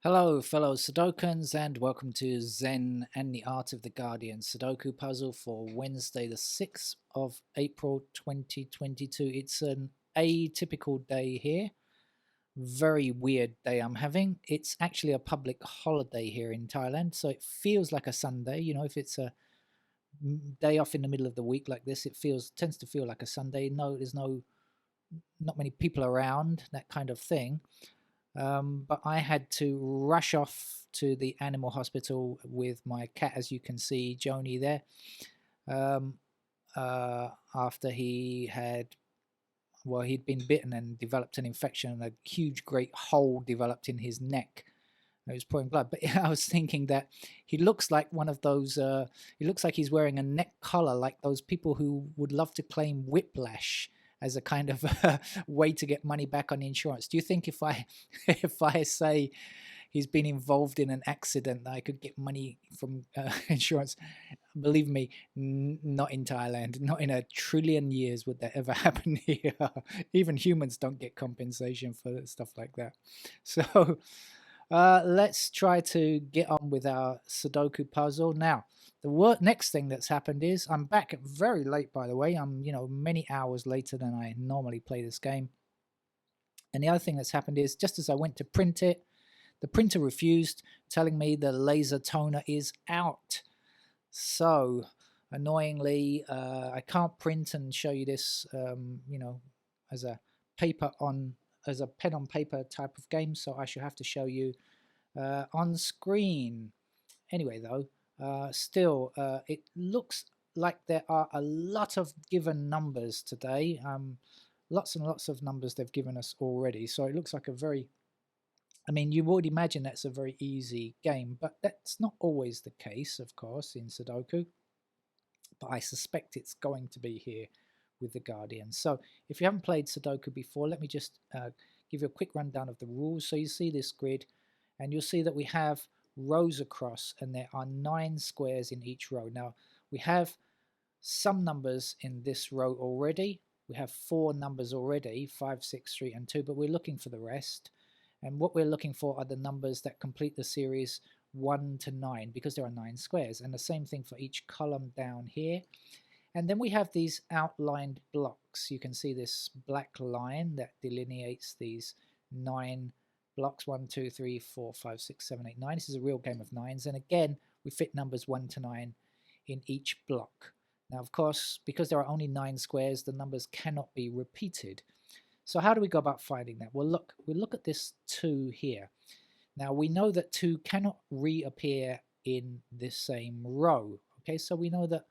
Hello, fellow Sudokans, and welcome to Zen and the Art of the Guardian Sudoku puzzle for Wednesday, the 6th of April 2022. It's an atypical day here. Very weird day I'm having. It's actually a public holiday here in Thailand, so it feels like a Sunday. You know, if it's a day off in the middle of the week like this, tends to feel like a Sunday. No, there's not many people around, that kind of thing. But I had to rush off to the animal hospital with my cat, as you can see, Joni there, um, after he'd been bitten and developed an infection, and a huge, great hole developed in his neck. He was pouring blood. But I was thinking that he looks like one of those. He looks like he's wearing a neck collar, like those people who would love to claim whiplash as a kind of way to get money back on insurance. Do you think if I if I say he's been involved in an accident, that I could get money from insurance? Believe me, not in Thailand. Not in a trillion years would that ever happen here. Even humans don't get compensation for stuff like that. So let's try to get on with our Sudoku puzzle. Now, the next thing that's happened is I'm back very late, by the way. I'm, many hours later than I normally play this game. And the other thing that's happened is just as I went to print it, the printer refused, telling me the laser toner is out. So, annoyingly, I can't print and show you this, as a paper on as a pen on paper type of game, so I shall have to show you on screen. Anyway, though, still, it looks like there are a lot of given numbers today. Lots and lots of numbers they've given us already, so it looks like you would imagine that's a very easy game, but that's not always the case, of course, in Sudoku. But I suspect it's going to be here with the Guardian. So if you haven't played Sudoku before, let me just give you a quick rundown of the rules. So you see this grid, and you'll see that we have rows across, and there are 9 squares in each row. Now, we have some numbers in this row already. We have 4 numbers already, 5, 6, 3, and 2, but we're looking for the rest. And what we're looking for are the numbers that complete the series 1 to 9, because there are 9 squares. And the same thing for each column down here. And then we have these outlined blocks. You can see this black line that delineates these 9 blocks: 1, 2, 3, 4, 5, 6, 7, 8, 9. This is a real game of nines. And again, we fit numbers 1 to 9 in each block. Now, of course, because there are only 9 squares, the numbers cannot be repeated. So how do we go about finding that? Well, we look at this 2 here. Now, we know that 2 cannot reappear in this same row. Okay, so we know that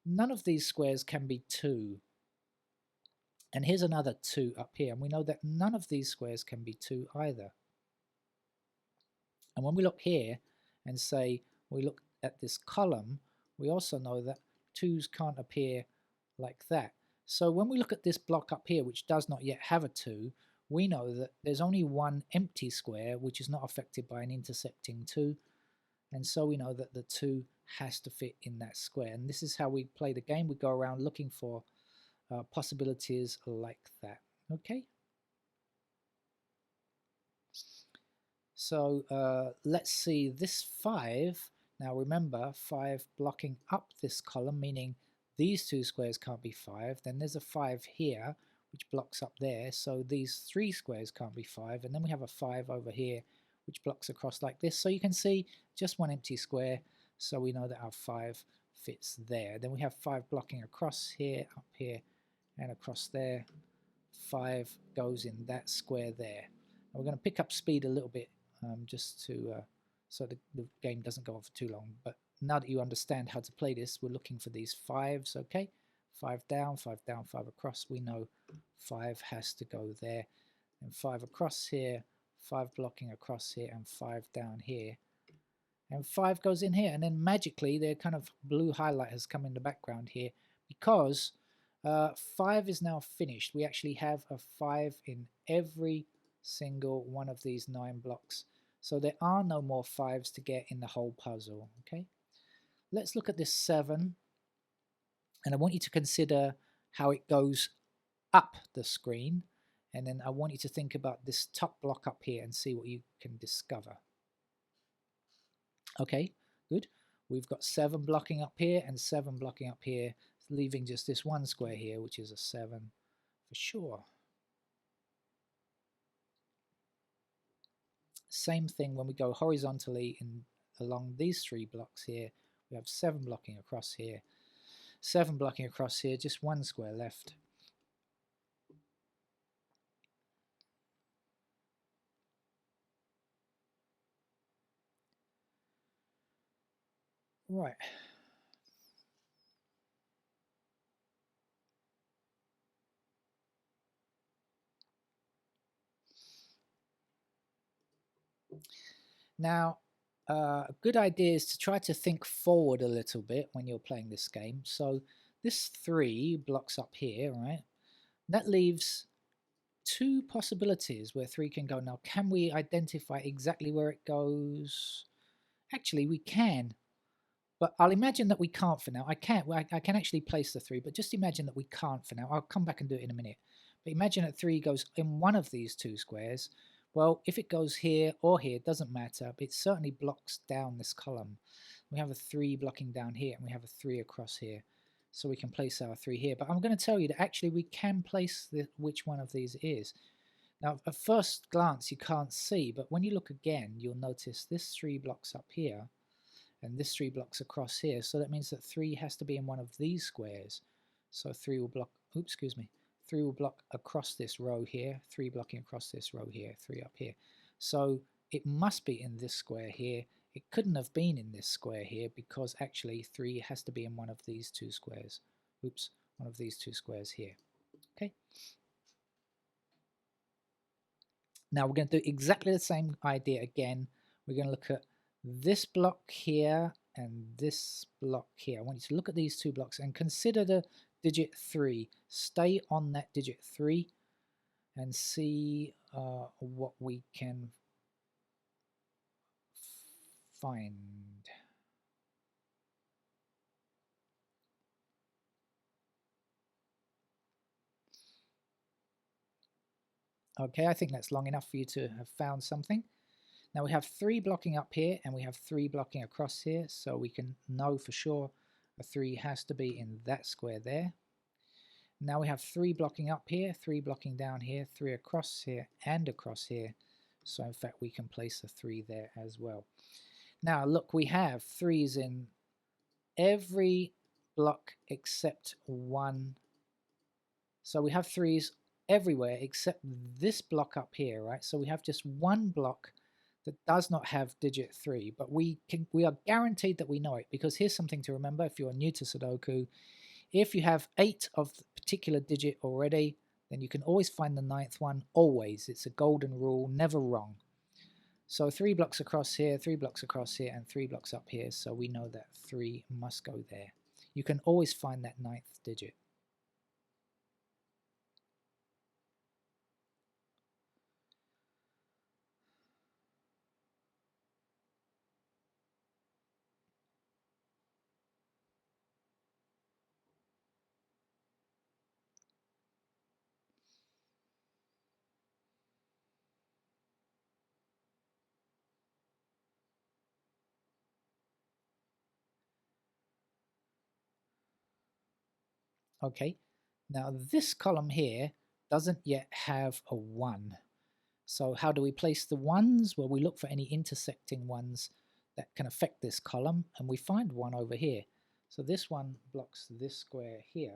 none of these squares can be 2. And here's another 2 up here, and we know that none of these squares can be 2 either. And when we look here and say we look at this column, we also know that 2's can't appear like that. So when we look at this block up here, which does not yet have a 2, we know that there's only one empty square which is not affected by an intercepting 2, and so we know that the 2 has to fit in that square. And this is how we play the game. We go around looking for possibilities like that. Okay, so let's see this 5. Now remember, 5 blocking up this column, meaning these 2 squares can't be 5. Then there's a 5 here which blocks up there, so these 3 squares can't be 5. And then we have a 5 over here which blocks across like this. So you can see just one empty square, so we know that our 5 fits there. Then we have 5 blocking across here, up here, and across there. 5 goes in that square there. And we're going to pick up speed a little bit just to so the game doesn't go on for too long. But now that you understand how to play this, we're looking for these 5s. Okay, 5 down, 5 down, 5 across. We know 5 has to go there, and 5 across here, 5 blocking across here, and 5 down here, and 5 goes in here. And then magically the kind of blue highlight has come in the background here, because 5 is now finished. We actually have a 5 in every single one of these 9 blocks. So there are no more 5s to get in the whole puzzle. Okay, let's look at this 7, and I want you to consider how it goes up the screen, and then I want you to think about this top block up here and see what you can discover. Okay, good. We've got 7 blocking up here and 7 blocking up here, leaving just this one square here, which is a 7 for sure. Same thing when we go horizontally along these 3 blocks here. We have 7 blocking across here, 7 blocking across here, just one square left. Right. Now, a good idea is to try to think forward a little bit when you're playing this game. So this 3 blocks up here, right? That leaves 2 possibilities where 3 can go. Now, can we identify exactly where it goes? Actually, we can, but I'll imagine that we can't for now. I can actually place the 3, but just imagine that we can't for now. I'll come back and do it in a minute. But imagine that 3 goes in one of these 2 squares. Well, if it goes here or here, it doesn't matter, but it certainly blocks down this column. We have a 3 blocking down here, and we have a 3 across here. So we can place our 3 here. But I'm going to tell you that actually we can place which one of these it is. Now, at first glance, you can't see, but when you look again, you'll notice this 3 blocks up here, and this 3 blocks across here. So that means that 3 has to be in one of these squares. So 3 will block, oops, excuse me, 3 will block across this row here, 3 blocking across this row here, 3 up here. So it must be in this square here. It couldn't have been in this square here because actually 3 has to be in one of these 2 squares. Oops, one of these 2 squares here. Okay. Now we're going to do exactly the same idea again. We're going to look at this block here and this block here. I want you to look at these 2 blocks and consider the digit 3. Stay on that digit 3 and see what we can find. Okay, I think that's long enough for you to have found something. Now we have 3 blocking up here and we have 3 blocking across here, so we can know for sure a 3 has to be in that square there. Now we have 3 blocking up here, 3 blocking down here, 3 across here and across here. So in fact we can place a 3 there as well. Now look, we have 3s in every block except one. So we have 3s everywhere except this block up here, right? So we have just one block that does not have digit 3, but we are guaranteed that we know it, because here's something to remember if you're new to Sudoku. If you have 8 of the particular digit already, then you can always find the 9th one, always. It's a golden rule, never wrong. So 3 blocks across here, 3 blocks across here, and 3 blocks up here, so we know that 3 must go there. You can always find that 9th digit. Okay, now this column here doesn't yet have a 1. So how do we place the 1s? Well, we look for any intersecting ones that can affect this column, and we find one over here. So this one blocks this square here.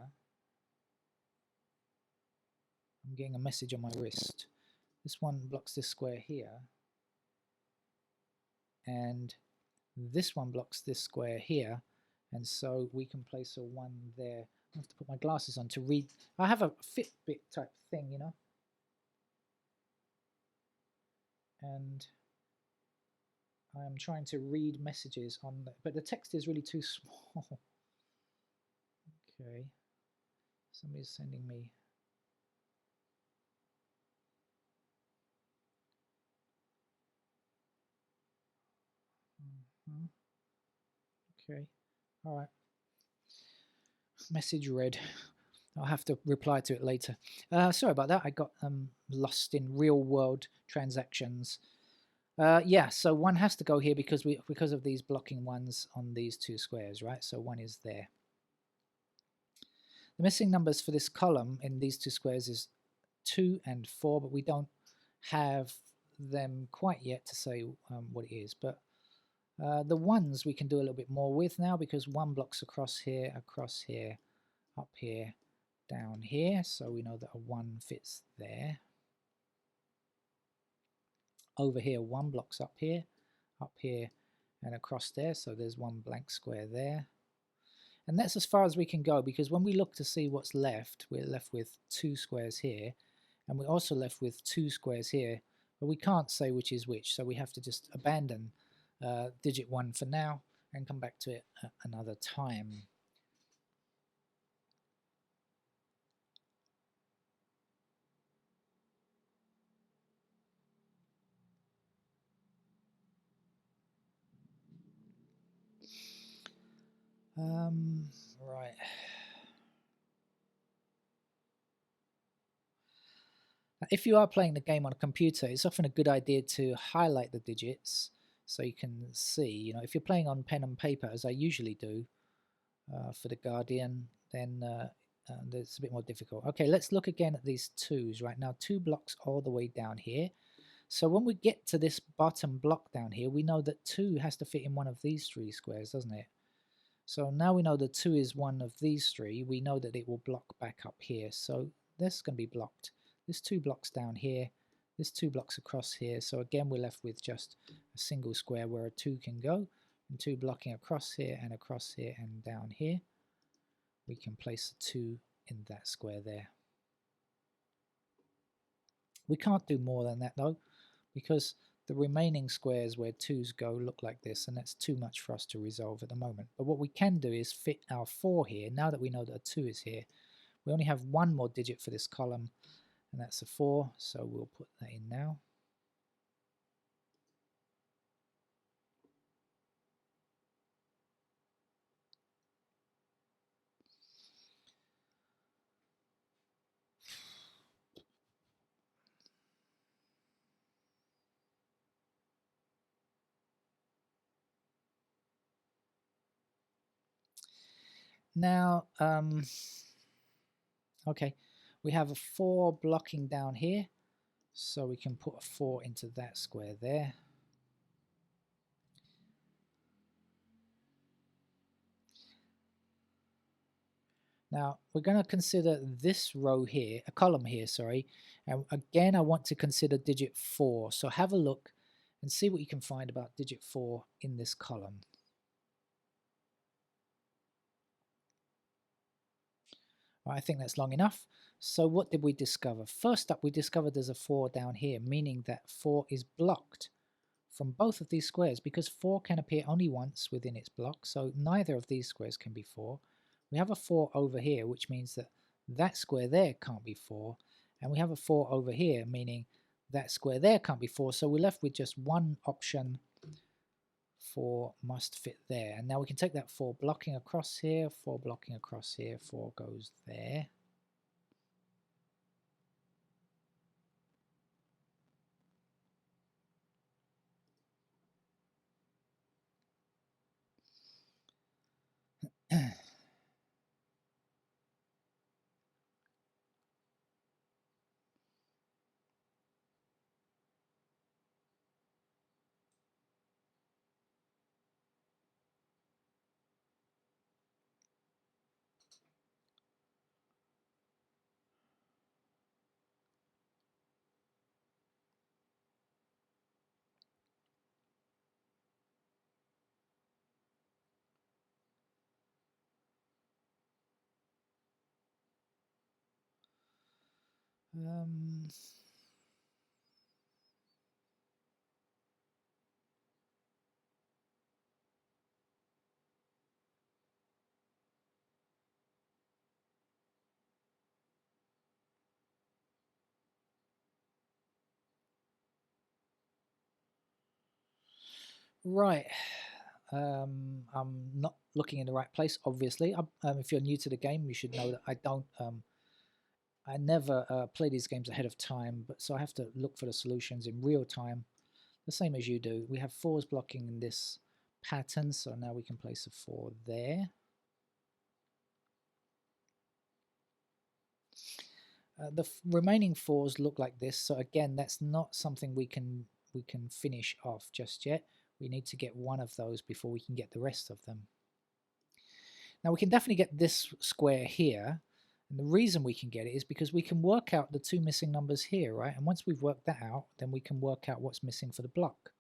I'm getting a message on my wrist. This one blocks this square here. And this one blocks this square here. And so we can place a 1 there. I have to put my glasses on to read. I have a Fitbit type thing, you know. And I'm trying to read messages on that, but the text is really too small. Okay. Somebody's sending me. Okay. All right. Message read. I'll have to reply to it later. Sorry about that. I got lost in real world transactions. Yeah, so one has to go here because of these blocking ones on these two squares, right? So one is there. The missing numbers for this column in these two squares is 2 and 4, but we don't have them quite yet to say what it is. But the ones we can do a little bit more with now, because one blocks across here, up here, down here. So we know that a 1 fits there. Over here, 1 blocks up here, and across there. So there's one blank square there. And that's as far as we can go, because when we look to see what's left, we're left with 2 squares here, and we're also left with 2 squares here, but we can't say which is which, so we have to just abandon digit 1 for now and come back to it at another time. Right. If you are playing the game on a computer, it's often a good idea to highlight the digits so you can see. You know, if you're playing on pen and paper, as I usually do for the Guardian, then it's a bit more difficult. Okay, let's look again at these 2s right now. 2 blocks all the way down here. So when we get to this bottom block down here, we know that 2 has to fit in one of these 3 squares, doesn't it? So now we know that 2 is one of these 3. We know that it will block back up here. So this is going to be blocked. There's 2 blocks down here. There's 2 blocks across here. So again, we're left with just a single square where a 2 can go. And 2 blocking across here and down here. We can place a 2 in that square there. We can't do more than that though, because the remaining squares where 2's go look like this, and that's too much for us to resolve at the moment. But what we can do is fit our 4 here. Now that we know that a 2 is here, we only have one more digit for this column, and that's a 4, so we'll put that in now. Now, okay, we have a 4 blocking down here, so we can put a 4 into that square there. Now, we're going to consider this row here, a column here, sorry, and again, I want to consider digit 4, so have a look and see what you can find about digit 4 in this column. I think that's long enough. So what did we discover? First up, we discovered there's a 4 down here, meaning that 4 is blocked from both of these squares, because 4 can appear only once within its block, so neither of these squares can be 4. We have a 4 over here, which means that that square there can't be 4, and we have a 4 over here, meaning that square there can't be 4, so we're left with just one option. 4 must fit there, and now we can take that 4 blocking across here, 4 blocking across here, 4 goes there. Um, right. I'm not looking in the right place, obviously. If you're new to the game, you should know that I never play these games ahead of time, but so I have to look for the solutions in real time. the same as you do. We have 4s blocking in this pattern, so now we can place a 4 there. The remaining 4s look like this, so again, that's not something we can finish off just yet. We need to get one of those before we can get the rest of them. Now we can definitely get this square here, and the reason we can get it is because we can work out the 2 missing numbers here, right? And once we've worked that out, then we can work out what's missing for the block.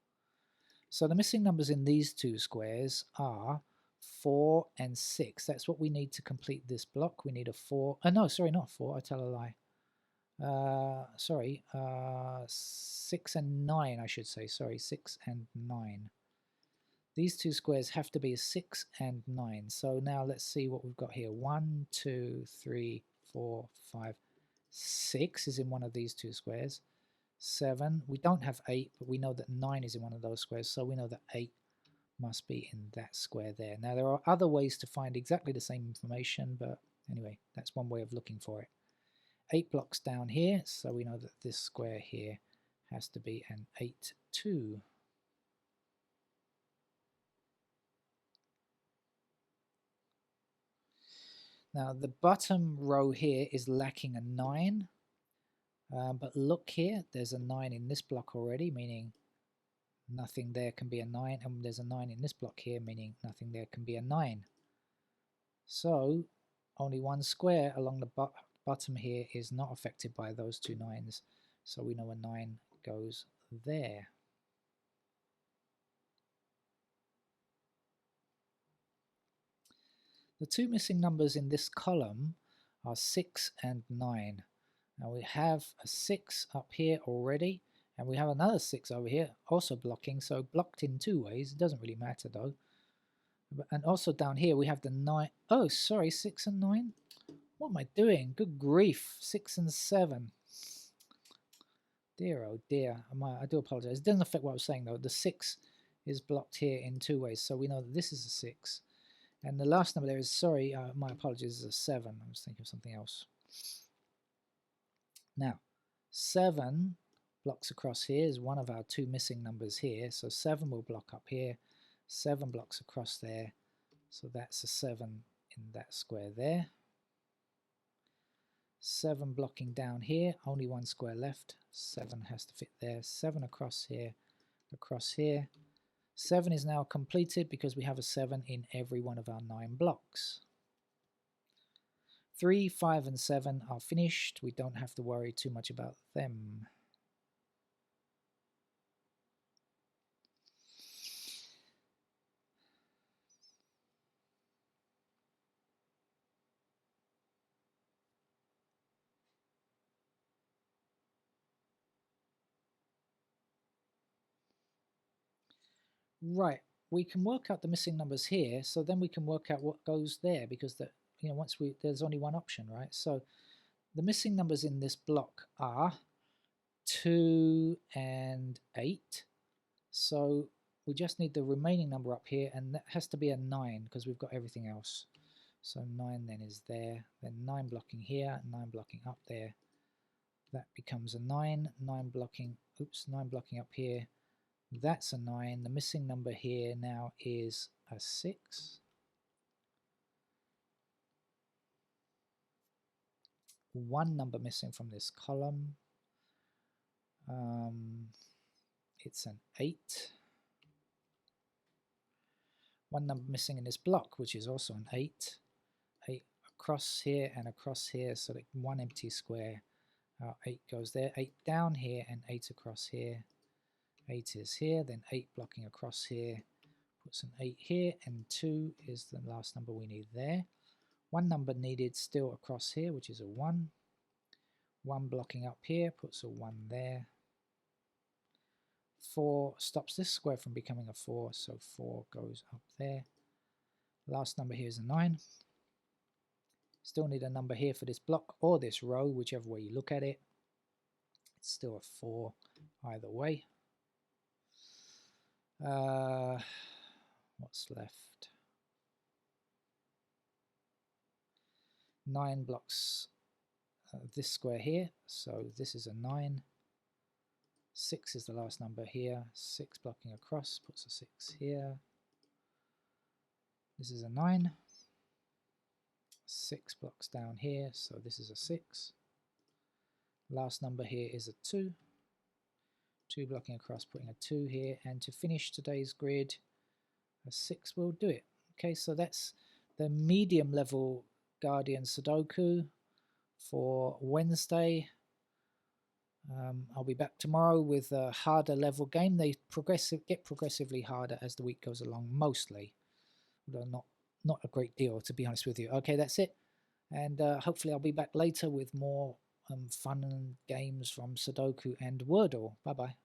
So the missing numbers in these 2 squares are 4 and 6. That's what we need to complete this block. We need a 4. No, sorry, not 4. I tell a lie. 6 and 9, I should say. Sorry, 6 and 9. These 2 squares have to be 6 and 9. So now let's see what we've got here. 1, 2, 3, 4, 5, 6 is in one of these 2 squares. 7. We don't have 8, but we know that 9 is in one of those squares, so we know that 8 must be in that square there. Now there are other ways to find exactly the same information, but anyway, that's one way of looking for it. 8 blocks down here, so we know that this square here has to be an 8, 2. Now the bottom row here is lacking a 9, but look here, there's a 9 in this block already, meaning nothing there can be a 9, and there's a 9 in this block here, meaning nothing there can be a 9. So only one square along the bottom here is not affected by those 2 9s, so we know a 9 goes there. The 2 missing numbers in this column are 6 and 9. Now we have a 6 up here already, and we have another 6 over here also blocking, so blocked in 2 ways. It doesn't really matter though. And also down here we have the 9. Oh, sorry, 6 and 9? What am I doing? Good grief. 6 and 7. Dear, oh dear. I do apologize. It doesn't affect what I was saying though. The 6 is blocked here in 2 ways, so we know that this is a 6. And the last number there is, sorry, my apologies, is a 7. I was thinking of something else. Now, 7 blocks across here is one of our 2 missing numbers here. So 7 will block up here. 7 blocks across there. So that's a 7 in that square there. 7 blocking down here. Only one square left. 7 has to fit there. 7 across here. Across here. 7 is now completed because we have a 7 in every one of our 9 blocks. 3, 5, and 7 are finished. We don't have to worry too much about them. Right, we can work out the missing numbers here, so then we can work out what goes there, because there's only one option, right? So the missing numbers in this block are 2 and 8. So we just need the remaining number up here, and that has to be a 9 because we've got everything else. So 9 then is there, then 9 blocking here, 9 blocking up there. That becomes a 9, 9 blocking, 9 blocking up here. That's a 9. The missing number here now is a 6. One number missing from this column. It's an 8. One number missing in this block, which is also an 8. 8 across here and across here, so that one empty square. 8 goes there, 8 down here, and 8 across here. 8 is here, then 8 blocking across here, puts an 8 here, and 2 is the last number we need there. One number needed still across here, which is a 1. 1 blocking up here, puts a 1 there. 4 stops this square from becoming a 4, so 4 goes up there. Last number here is a 9. Still need a number here for this block or this row, whichever way you look at it. It's still a 4 either way. What's left? 9 blocks this square here, so this is a 9. 6 is the last number here. 6 blocking across puts a 6 here. This is a 9. 6 blocks down here, so this is a 6. Last number here is a 2. 2 blocking across, putting a 2 here. And to finish today's grid, a 6 will do it. Okay, so that's the medium level Guardian Sudoku for Wednesday. I'll be back tomorrow with a harder level game. They get progressively harder as the week goes along, mostly. Although not a great deal, to be honest with you. Okay, that's it. And hopefully I'll be back later with more fun games from Sudoku and Wordle. Bye-bye.